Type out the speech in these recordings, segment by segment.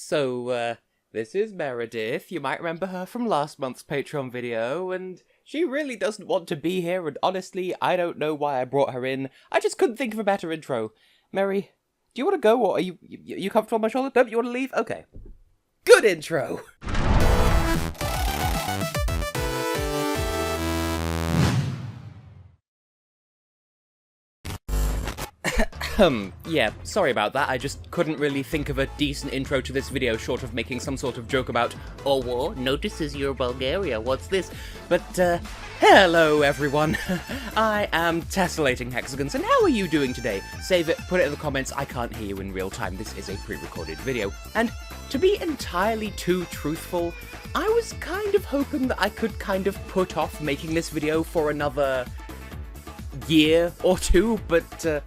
This is Meredith. You might remember her from last month's Patreon video, and she really doesn't want to be here, and honestly, I don't know why I brought her in. I just couldn't think of a better intro. Mary, do you want to go, or are you comfortable on my shoulder? Nope, you want to leave? Okay. Good intro! Yeah, sorry about that, I just couldn't really think of a decent intro to this video short of making some sort of joke about, "Oh, war notices you're Bulgaria, what's this?" But, hello everyone, I am Tessellating Hexagons, and how are you doing today? Save it, put it in the comments, I can't hear you in real time, this is a pre-recorded video. And to be entirely too truthful, I was kind of hoping that I could kind of put off making this video for another year or two, but,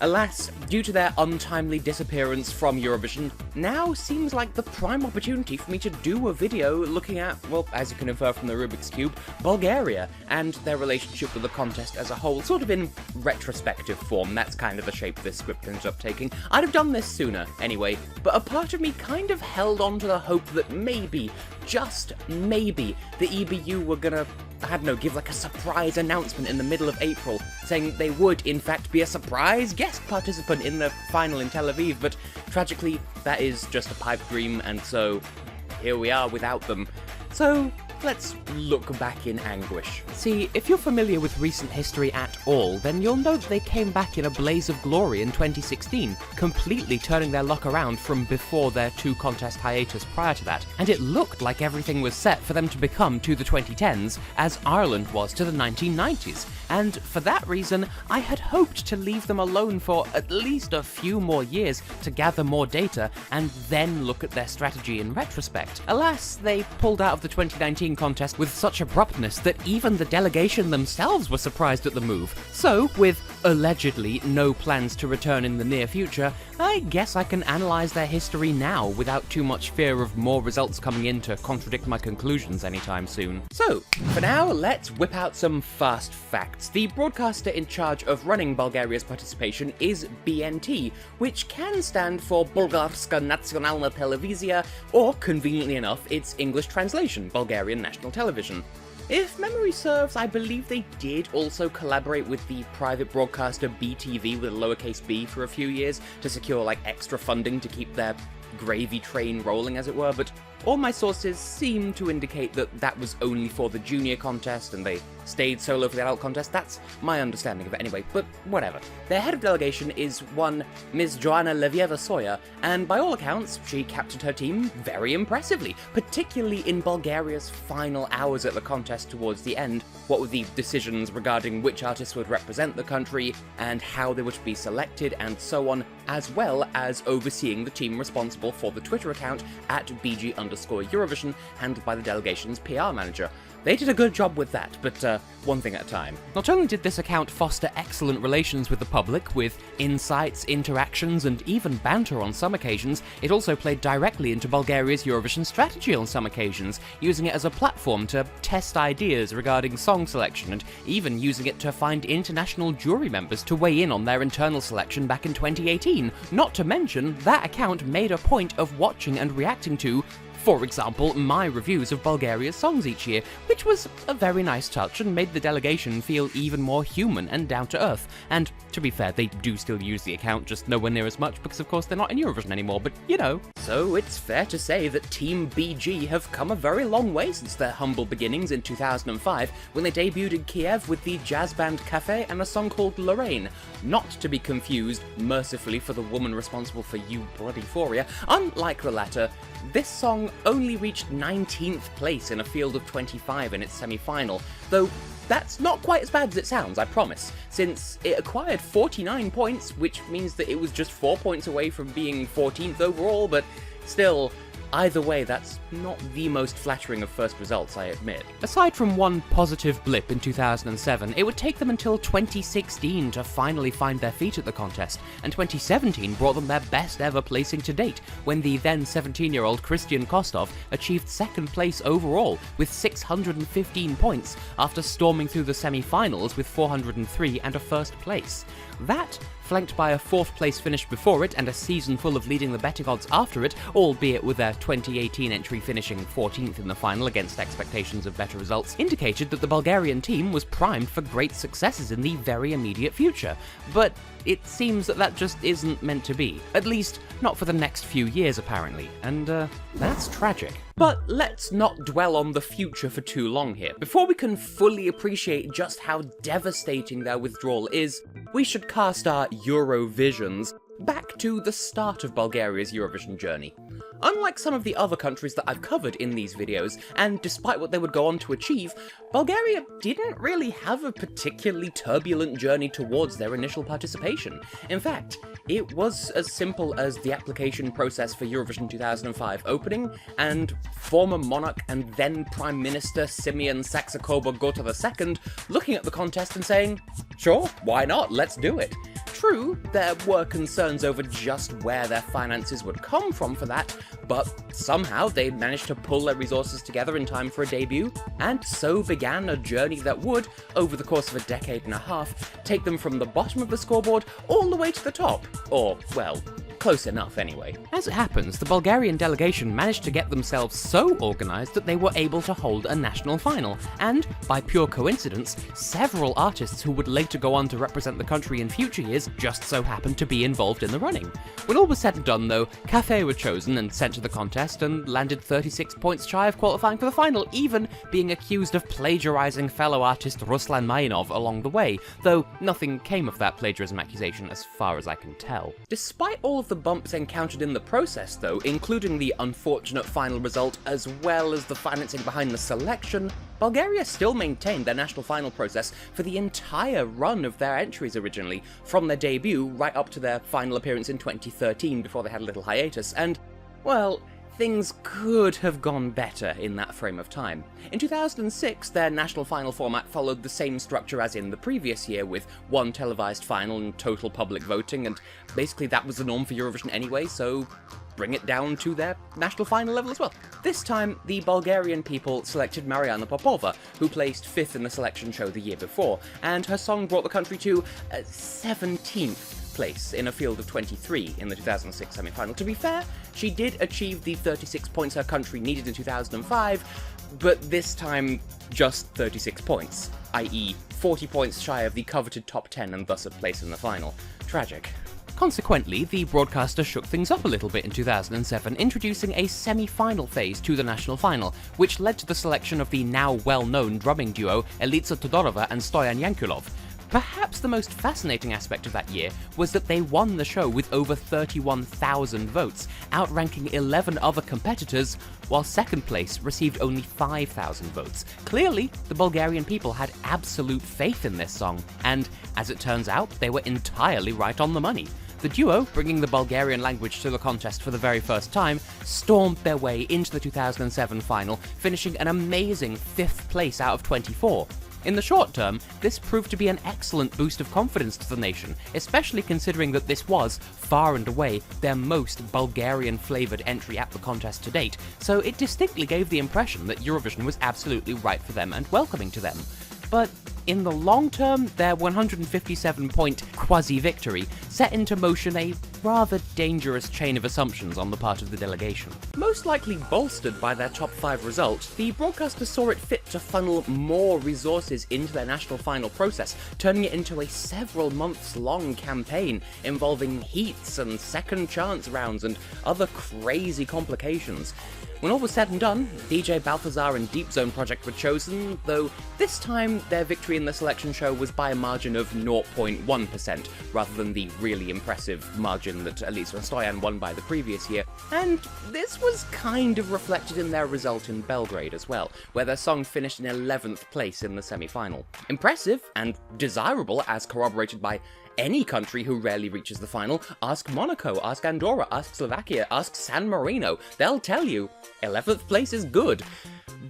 alas, due to their untimely disappearance from Eurovision, now seems like the prime opportunity for me to do a video looking at, well, as you can infer from the Rubik's Cube, Bulgaria, and their relationship with the contest as a whole, sort of in retrospective form. That's kind of the shape this script ends up taking. I'd have done this sooner, anyway, but a part of me kind of held on to the hope that maybe, just maybe, the EBU were gonna, I don't know, give like a surprise announcement in the middle of April, saying they would, in fact, be a surprise guest participant in the final in Tel Aviv, but tragically, that is just a pipe dream, and so here we are without them. So let's look back in anguish. See, if you're familiar with recent history at all, then you'll know that they came back in a blaze of glory in 2016, completely turning their luck around from before their two-contest hiatus prior to that, and it looked like everything was set for them to become to the 2010s as Ireland was to the 1990s. And for that reason, I had hoped to leave them alone for at least a few more years to gather more data and then look at their strategy in retrospect. Alas, they pulled out of the 2019 contest with such abruptness that even the delegation themselves were surprised at the move. So, with allegedly no plans to return in the near future, I guess I can analyse their history now without too much fear of more results coming in to contradict my conclusions anytime soon. So, for now, let's whip out some fast facts. The broadcaster in charge of running Bulgaria's participation is BNT, which can stand for Bulgarska Nacionalna Televizija, or conveniently enough, its English translation, Bulgarian National Television. If memory serves, I believe they did also collaborate with the private broadcaster BTV with a lowercase b for a few years to secure like extra funding to keep their gravy train rolling, as it were, but all my sources seem to indicate that that was only for the junior contest and they stayed solo for the adult contest. That's my understanding of it anyway, but whatever. Their head of delegation is one Ms. Joanna Levieva-Soya, and by all accounts, she captained her team very impressively, particularly in Bulgaria's final hours at the contest towards the end, what with the decisions regarding which artists would represent the country and how they were to be selected and so on, as well as overseeing the team responsible for the Twitter account at BG_Eurovision, handled by the delegation's PR manager. They did a good job with that, but one thing at a time. Not only did this account foster excellent relations with the public, with insights, interactions, and even banter on some occasions, it also played directly into Bulgaria's Eurovision strategy on some occasions, using it as a platform to test ideas regarding song selection, and even using it to find international jury members to weigh in on their internal selection back in 2018. Not to mention, that account made a point of watching and reacting to, for example, my reviews of Bulgaria's songs each year, which was a very nice touch and made the delegation feel even more human and down to earth. And to be fair, they do still use the account, just nowhere near as much because of course they're not in Eurovision anymore, but you know. So it's fair to say that Team BG have come a very long way since their humble beginnings in 2005, when they debuted in Kiev with the jazz band Cafe and a song called Lorraine. Not to be confused, mercifully for the woman responsible for You Bloody Euphoria, unlike the latter, this song only reached 19th place in a field of 25 in its semi-final, though that's not quite as bad as it sounds, I promise, since it acquired 49 points, which means that it was just 4 points away from being 14th overall, but still, either way, that's not the most flattering of first results, I admit. Aside from one positive blip in 2007, it would take them until 2016 to finally find their feet at the contest, and 2017 brought them their best ever placing to date, when the then 17-year-old Christian Kostov achieved second place overall with 615 points after storming through the semi-finals with 403 and a first place. That, flanked by a 4th place finish before it and a season full of leading the betting odds after it, albeit with their 2018 entry finishing 14th in the final against expectations of better results, indicated that the Bulgarian team was primed for great successes in the very immediate future. But it seems that that just isn't meant to be. At least, not for the next few years apparently, and that's tragic. But let's not dwell on the future for too long here. Before we can fully appreciate just how devastating their withdrawal is, we should cast our Eurovisions back to the start of Bulgaria's Eurovision journey. Unlike some of the other countries that I've covered in these videos, and despite what they would go on to achieve, Bulgaria didn't really have a particularly turbulent journey towards their initial participation. In fact, it was as simple as the application process for Eurovision 2005 opening, and former monarch and then Prime Minister Simeon Saxe-Coburg-Gotha II looking at the contest and saying, "Sure, why not, let's do it." True, there were concerns over just where their finances would come from for that, but somehow they managed to pull their resources together in time for a debut, and so began a journey that would, over the course of a decade and a half, take them from the bottom of the scoreboard all the way to the top. Or, well, close enough anyway. As it happens, the Bulgarian delegation managed to get themselves so organised that they were able to hold a national final, and, by pure coincidence, several artists who would later go on to represent the country in future years just so happened to be involved in the running. When all was said and done though, Cafe were chosen and sent to the contest and landed 36 points shy of qualifying for the final, even being accused of plagiarising fellow artist Ruslan Mainov along the way, though nothing came of that plagiarism accusation as far as I can tell. Despite all of the bumps encountered in the process though, including the unfortunate final result as well as the financing behind the selection, Bulgaria still maintained their national final process for the entire run of their entries originally, from their debut right up to their final appearance in 2013 before they had a little hiatus, and, well, things could have gone better in that frame of time. In 2006, their national final format followed the same structure as in the previous year, with one televised final and total public voting, and basically that was the norm for Eurovision anyway, so bring it down to their national final level as well. This time, the Bulgarian people selected Mariana Popova, who placed 5th in the selection show the year before, and her song brought the country to 17th place in a field of 23 in the 2006 semi-final. To be fair, she did achieve the 36 points her country needed in 2005, but this time just 36 points, i.e. 40 points shy of the coveted top 10 and thus a place in the final. Tragic. Consequently, the broadcaster shook things up a little bit in 2007, introducing a semi-final phase to the national final, which led to the selection of the now well-known drumming duo Elitsa Todorova and Stoyan Yankulov. Perhaps the most fascinating aspect of that year was that they won the show with over 31,000 votes, outranking 11 other competitors, while second place received only 5,000 votes. Clearly, the Bulgarian people had absolute faith in this song, and as it turns out, they were entirely right on the money. The duo, bringing the Bulgarian language to the contest for the very first time, stormed their way into the 2007 final, finishing an amazing 5th place out of 24. In the short term, this proved to be an excellent boost of confidence to the nation, especially considering that this was, far and away, their most Bulgarian-flavoured entry at the contest to date, so it distinctly gave the impression that Eurovision was absolutely right for them and welcoming to them. But in the long term, their 157-point quasi-victory set into motion a rather dangerous chain of assumptions on the part of the delegation. Most likely bolstered by their top 5 result, the broadcaster saw it fit to funnel more resources into their national final process, turning it into a several months long campaign involving heats and second chance rounds and other crazy complications. When all was said and done, DJ Balthazar and Deep Zone Project were chosen, though this time their victory in the selection show was by a margin of 0.1%, rather than the really impressive margin that Elisa and Stoyan won by the previous year. And this was kind of reflected in their result in Belgrade as well, where their song finished in 11th place in the semi-final. Impressive and desirable, as corroborated by any country who rarely reaches the final. Ask Monaco, ask Andorra, ask Slovakia, ask San Marino. They'll tell you 11th place is good.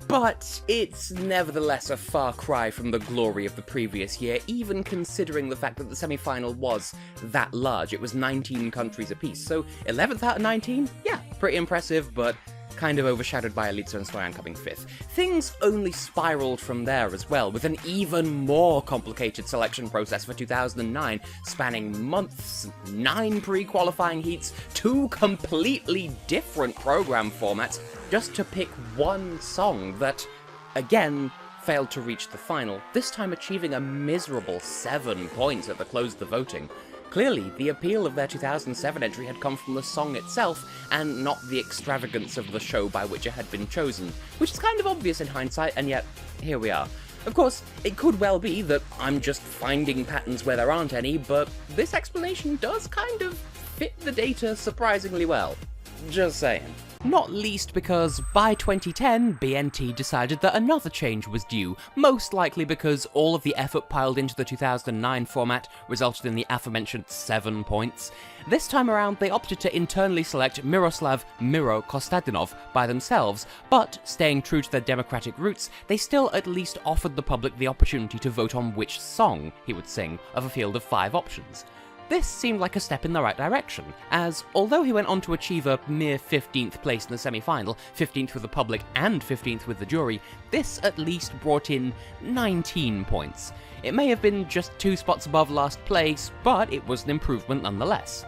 But it's nevertheless a far cry from the glory of the previous year, even considering the fact that the semi-final was that large. It was 19 countries apiece, so 11th out of 19? Yeah, pretty impressive, but kind of overshadowed by Elitsa and Stoyan coming 5th. Things only spiraled from there as well, with an even more complicated selection process for 2009, spanning months, 9 pre-qualifying heats, 2 completely different program formats, just to pick one song that, again, failed to reach the final, this time achieving a miserable 7 points at the close of the voting. Clearly, the appeal of their 2007 entry had come from the song itself, and not the extravagance of the show by which it had been chosen, which is kind of obvious in hindsight, and yet, here we are. Of course, it could well be that I'm just finding patterns where there aren't any, but this explanation does kind of fit the data surprisingly well. Just saying. Not least because, by 2010, BNT decided that another change was due, most likely because all of the effort piled into the 2009 format resulted in the aforementioned 7 points. This time around, they opted to internally select Miroslav Miro Kostadinov by themselves, but, staying true to their democratic roots, they still at least offered the public the opportunity to vote on which song he would sing of a field of 5 options. This seemed like a step in the right direction, as although he went on to achieve a mere 15th place in the semi-final, 15th with the public and 15th with the jury, this at least brought in 19 points. It may have been just 2 spots above last place, but it was an improvement nonetheless.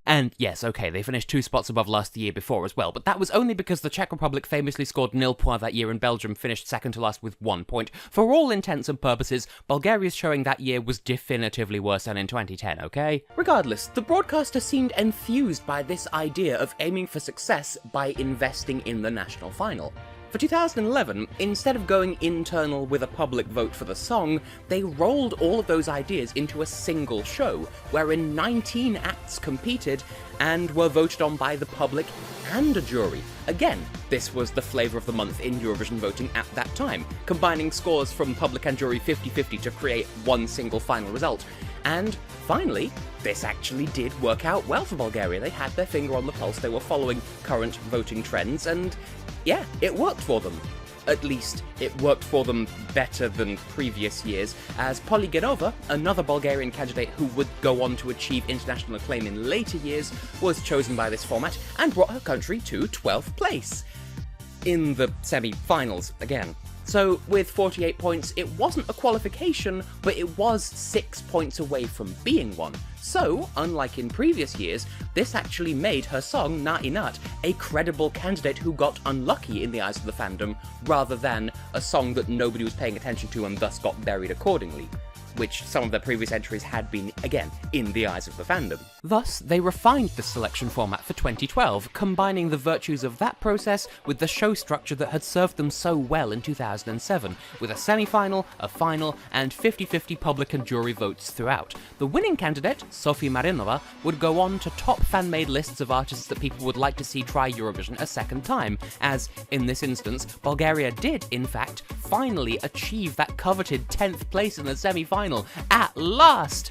And yes, okay, they finished 2 spots above last the year before as well, but that was only because the Czech Republic famously scored 0 points that year and Belgium finished second to last with 1 point. For all intents and purposes, Bulgaria's showing that year was definitively worse than in 2010, okay? Regardless, the broadcaster seemed enthused by this idea of aiming for success by investing in the national final. For 2011, instead of going internal with a public vote for the song, they rolled all of those ideas into a single show, wherein 19 acts competed and were voted on by the public and a jury. Again, this was the flavour of the month in Eurovision voting at that time, combining scores from public and jury 50-50 to create one single final result. And finally, this actually did work out well for Bulgaria. They had their finger on the pulse, they were following current voting trends, and yeah, it worked for them. At least, it worked for them better than previous years, as Polygenova, another Bulgarian candidate who would go on to achieve international acclaim in later years, was chosen by this format and brought her country to 12th place. In the semi-finals, again. So, with 48 points, it wasn't a qualification, but it was 6 points away from being one. So, unlike in previous years, this actually made her song, Na Inat, a credible candidate who got unlucky in the eyes of the fandom, rather than a song that nobody was paying attention to and thus got buried accordingly, which some of their previous entries had been, again, in the eyes of the fandom. Thus, they refined the selection format for 2012, combining the virtues of that process with the show structure that had served them so well in 2007, with a semi-final, a final, and 50-50 public and jury votes throughout. The winning candidate, Sofia Marinova, would go on to top fan-made lists of artists that people would like to see try Eurovision a second time, as, in this instance, Bulgaria did, in fact, finally achieve that coveted 10th place in the semi-final. At last!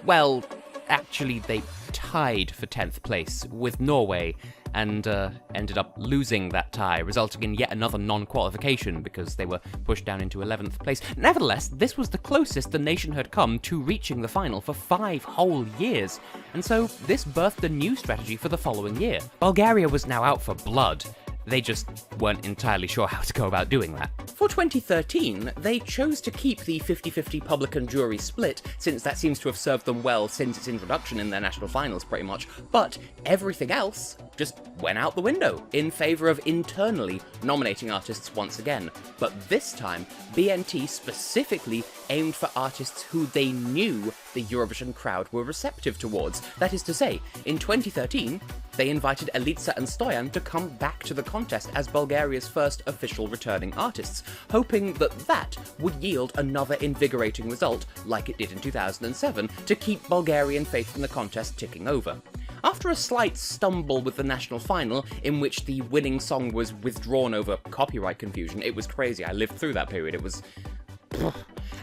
Well, actually, they tied for 10th place with Norway, and ended up losing that tie, resulting in yet another non-qualification because they were pushed down into 11th place. Nevertheless, this was the closest the nation had come to reaching the final for 5 whole years, and so this birthed a new strategy for the following year. Bulgaria was now out for blood. They just weren't entirely sure how to go about doing that. For 2013, they chose to keep the 50-50 public and jury split, since that seems to have served them well since its introduction in their national finals pretty much, but everything else just went out the window in favour of internally nominating artists once again. But this time, BNT specifically aimed for artists who they knew the Eurovision crowd were receptive towards. That is to say, in 2013, they invited Elitsa and Stoyan to come back to the contest as Bulgaria's first official returning artists, hoping that that would yield another invigorating result, like it did in 2007, to keep Bulgarian faith in the contest ticking over. After a slight stumble with the national final, in which the winning song was withdrawn over copyright confusion, it was crazy, I lived through that period, it was...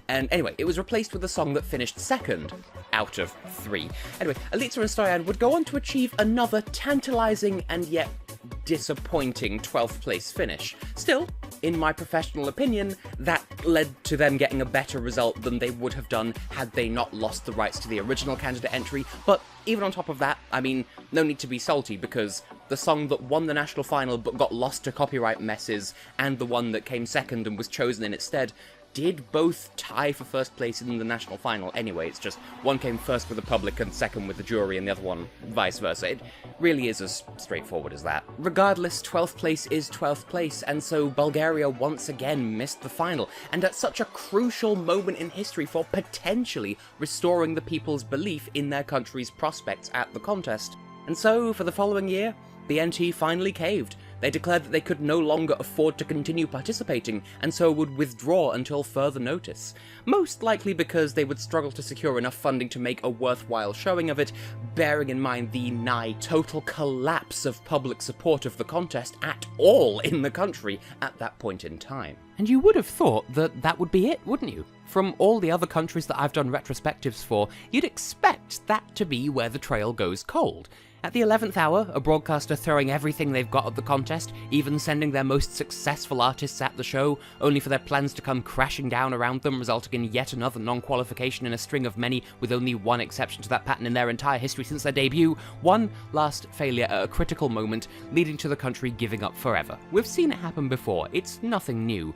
And anyway, it was replaced with a song that finished second, out of 3. Anyway, Elitsa and Stoyan would go on to achieve another tantalising and yet disappointing 12th place finish. Still, in my professional opinion, that led to them getting a better result than they would have done had they not lost the rights to the original candidate entry. But even on top of that, I mean, no need to be salty, because the song that won the national final but got lost to copyright messes, and the one that came second and was chosen in its stead, did both tie for first place in the national final anyway. It's just one came first with the public and second with the jury, and the other one vice versa. It really is as straightforward as that. Regardless, 12th place is 12th place, and so Bulgaria once again missed the final, and at such a crucial moment in history for potentially restoring the people's belief in their country's prospects at the contest. And so, for the following year, BNT finally caved. They declared that they could no longer afford to continue participating, and so would withdraw until further notice. Most likely because they would struggle to secure enough funding to make a worthwhile showing of it, bearing in mind the nigh total collapse of public support of the contest at all in the country at that point in time. And you would have thought that that would be it, wouldn't you? From all the other countries that I've done retrospectives for, you'd expect that to be where the trail goes cold. At the 11th hour, a broadcaster throwing everything they've got at the contest, even sending their most successful artists at the show, only for their plans to come crashing down around them, resulting in yet another non-qualification in a string of many, with only one exception to that pattern in their entire history since their debut. One last failure at a critical moment, leading to the country giving up forever. We've seen it happen before, it's nothing new.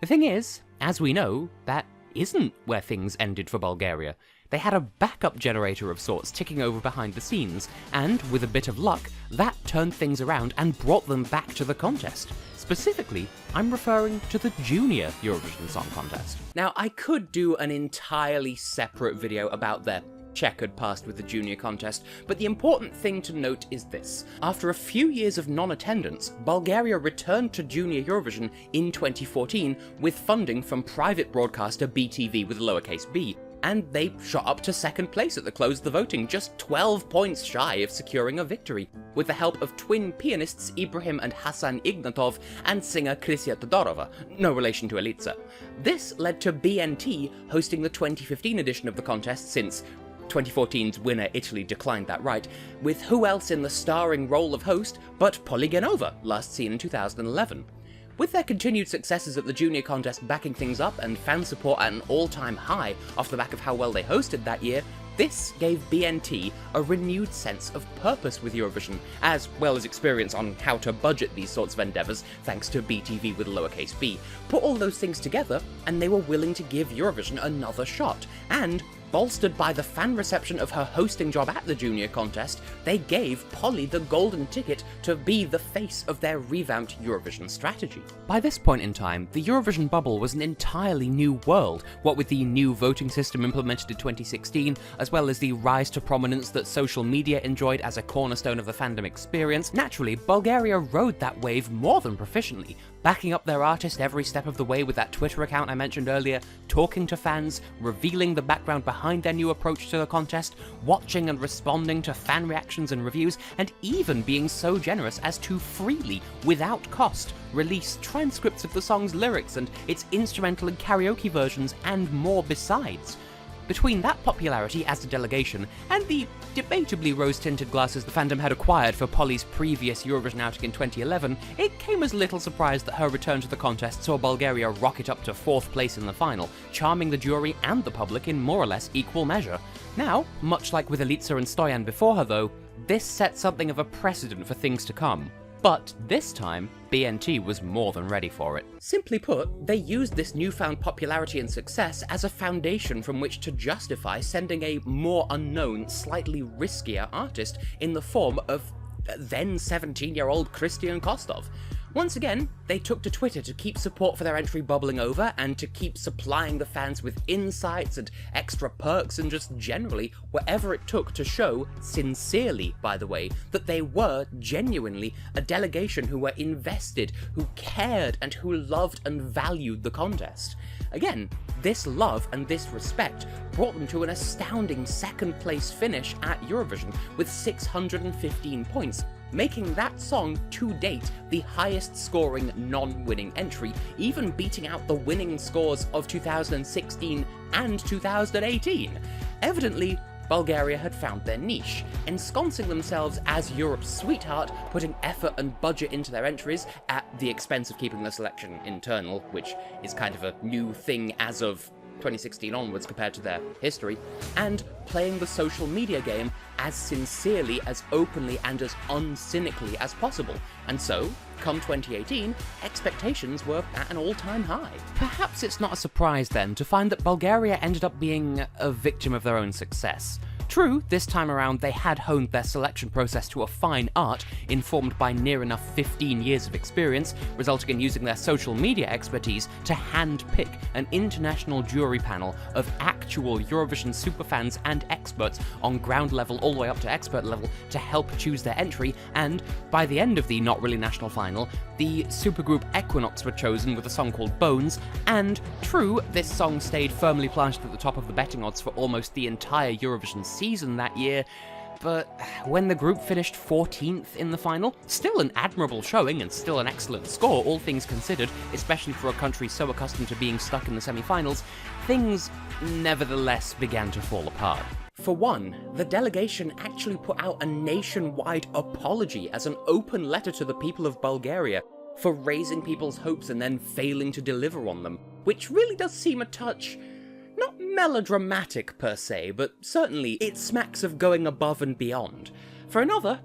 The thing is, as we know, that isn't where things ended for Bulgaria. They had a backup generator of sorts ticking over behind the scenes, and, with a bit of luck, that turned things around and brought them back to the contest. Specifically, I'm referring to the Junior Eurovision Song Contest. Now, I could do an entirely separate video about their checkered past with the Junior contest, but the important thing to note is this. After a few years of non-attendance, Bulgaria returned to Junior Eurovision in 2014 with funding from private broadcaster BTV with a lowercase b, and they shot up to second place at the close of the voting, just 12 points shy of securing a victory, with the help of twin pianists Ibrahim and Hassan Ignatov and singer Krysia Todorova, no relation to Elitsa. This led to BNT hosting the 2015 edition of the contest, since 2014's winner Italy declined that right, with who else in the starring role of host but Polygenova, last seen in 2011. With their continued successes at the Junior contest backing things up and fan support at an all-time high off the back of how well they hosted that year, this gave BNT a renewed sense of purpose with Eurovision, as well as experience on how to budget these sorts of endeavours, thanks to BTV with lowercase b. Put all those things together, and they were willing to give Eurovision another shot, and bolstered by the fan reception of her hosting job at the Junior contest, they gave Polly the golden ticket to be the face of their revamped Eurovision strategy. By this point in time, the Eurovision bubble was an entirely new world, what with the new voting system implemented in 2016, as well as the rise to prominence that social media enjoyed as a cornerstone of the fandom experience. Naturally, Bulgaria rode that wave more than proficiently, backing up their artist every step of the way with that Twitter account I mentioned earlier, talking to fans, revealing the background behind their new approach to the contest, watching and responding to fan reactions and reviews, and even being so generous as to freely, without cost, release transcripts of the song's lyrics and its instrumental and karaoke versions, and more besides. Between that popularity as a delegation and the debatably rose-tinted glasses the fandom had acquired for Polly's previous Eurovision outing in 2011, it came as little surprise that her return to the contest saw Bulgaria rocket up to 4th place in the final, charming the jury and the public in more or less equal measure. Now, much like with Elitsa and Stoyan before her though, this set something of a precedent for things to come. But this time, BNT was more than ready for it. Simply put, they used this newfound popularity and success as a foundation from which to justify sending a more unknown, slightly riskier artist in the form of then 17-year-old Christian Kostov. Once again, they took to Twitter to keep support for their entry bubbling over and to keep supplying the fans with insights and extra perks and just generally whatever it took to show, sincerely by the way, that they were genuinely a delegation who were invested, who cared, and who loved and valued the contest. Again, this love and this respect brought them to an astounding second place finish at Eurovision with 615 points, making that song to date the highest scoring non-winning entry, even beating out the winning scores of 2016 and 2018. Evidently, Bulgaria had found their niche, ensconcing themselves as Europe's sweetheart, putting effort and budget into their entries at the expense of keeping the selection internal, which is kind of a new thing as of 2016 onwards compared to their history, and playing the social media game as sincerely, as openly, and as uncynically as possible. And so, come 2018, expectations were at an all-time high. Perhaps it's not a surprise then to find that Bulgaria ended up being a victim of their own success. True, this time around they had honed their selection process to a fine art, informed by near enough 15 years of experience, resulting in using their social media expertise to hand-pick an international jury panel of actual Eurovision superfans and experts on ground level all the way up to expert level to help choose their entry, and by the end of the not really national final, the supergroup Equinox were chosen with a song called Bones, and true, this song stayed firmly planted at the top of the betting odds for almost the entire Eurovision season that year, but when the group finished 14th in the final, still an admirable showing and still an excellent score, all things considered, especially for a country so accustomed to being stuck in the semi-finals, things nevertheless began to fall apart. For one, the delegation actually put out a nationwide apology as an open letter to the people of Bulgaria for raising people's hopes and then failing to deliver on them, which really does seem a touch not melodramatic per se, but certainly it smacks of going above and beyond. For another,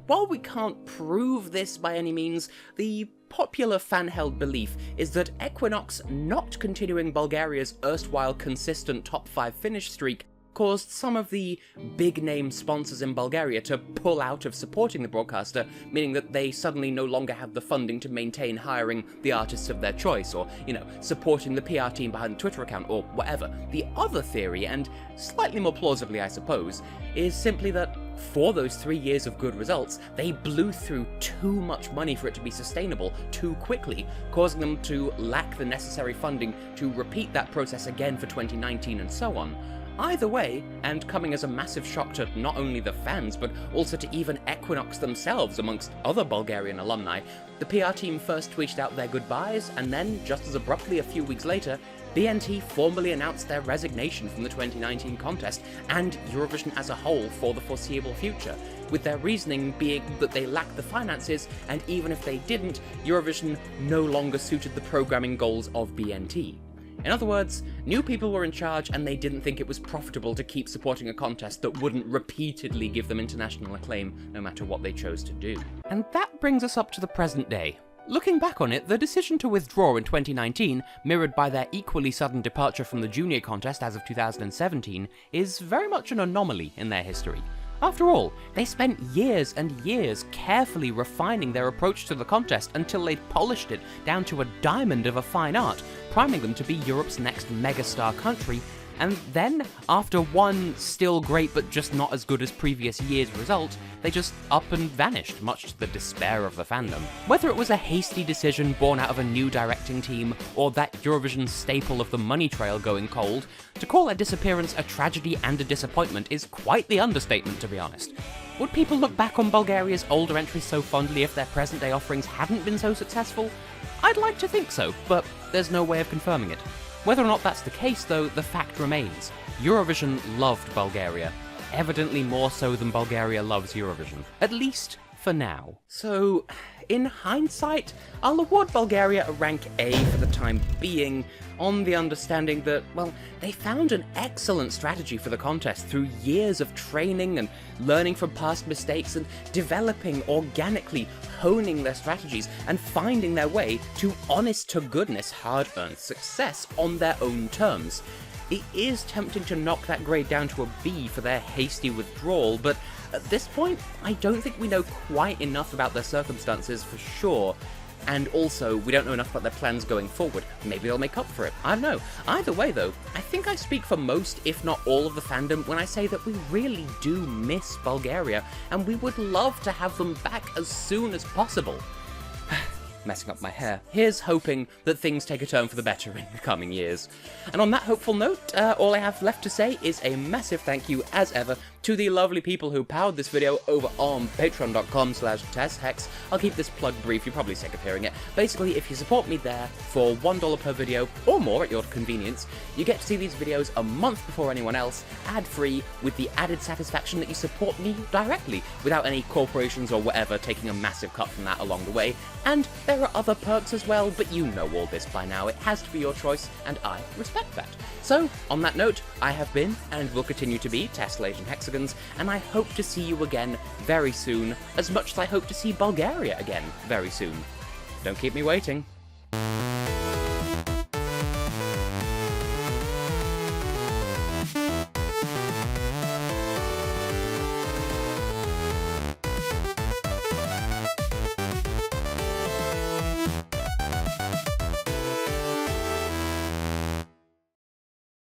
while we can't prove this by any means, the popular fan-held belief is that Equinox not continuing Bulgaria's erstwhile consistent top 5 finish streak caused some of the big-name sponsors in Bulgaria to pull out of supporting the broadcaster, meaning that they suddenly no longer have the funding to maintain hiring the artists of their choice, or, supporting the PR team behind the Twitter account, or whatever. The other theory, and slightly more plausibly I suppose, is simply that for those 3 years of good results, they blew through too much money for it to be sustainable too quickly, causing them to lack the necessary funding to repeat that process again for 2019 and so on. Either way, and coming as a massive shock to not only the fans, but also to even Equinox themselves amongst other Bulgarian alumni, the PR team first tweeted out their goodbyes, and then, just as abruptly a few weeks later, BNT formally announced their resignation from the 2019 contest and Eurovision as a whole for the foreseeable future, with their reasoning being that they lacked the finances, and even if they didn't, Eurovision no longer suited the programming goals of BNT. In other words, new people were in charge and they didn't think it was profitable to keep supporting a contest that wouldn't repeatedly give them international acclaim, no matter what they chose to do. And that brings us up to the present day. Looking back on it, the decision to withdraw in 2019, mirrored by their equally sudden departure from the junior contest as of 2017, is very much an anomaly in their history. After all, they spent years and years carefully refining their approach to the contest until they'd polished it down to a diamond of a fine art, priming them to be Europe's next megastar country, and then, after one still great but just not as good as previous year's result, they just up and vanished, much to the despair of the fandom. Whether it was a hasty decision born out of a new directing team, or that Eurovision staple of the money trail going cold, to call their disappearance a tragedy and a disappointment is quite the understatement, to be honest. Would people look back on Bulgaria's older entries so fondly if their present-day offerings hadn't been so successful? I'd like to think so, but there's no way of confirming it. Whether or not that's the case, though, the fact remains. Eurovision loved Bulgaria. Evidently more so than Bulgaria loves Eurovision. At least for now. So, in hindsight, I'll award Bulgaria a rank A for the time being, on the understanding that, well, they found an excellent strategy for the contest through years of training and learning from past mistakes and developing organically, honing their strategies and finding their way to honest-to-goodness hard-earned success on their own terms. It is tempting to knock that grade down to a B for their hasty withdrawal, but at this point, I don't think we know quite enough about their circumstances for sure. And also, we don't know enough about their plans going forward. Maybe they'll make up for it. I don't know. Either way, though, I think I speak for most, if not all, of the fandom when I say that we really do miss Bulgaria, and we would love to have them back as soon as possible. messing up my hair. Here's hoping that things take a turn for the better in the coming years. And on that hopeful note, all I have left to say is a massive thank you, as ever, to the lovely people who powered this video over on patreon.com/TessHex. I'll keep this plug brief, you're probably sick of hearing it. Basically, if you support me there for $1 per video, or more at your convenience, you get to see these videos a month before anyone else, ad-free, with the added satisfaction that you support me directly, without any corporations or whatever taking a massive cut from that along the way. And there are other perks as well, but you know all this by now. It has to be your choice, and I respect that. So, on that note, I have been, and will continue to be, Tessellating Hexagons, and I hope to see you again very soon, as much as I hope to see Bulgaria again very soon. Don't keep me waiting.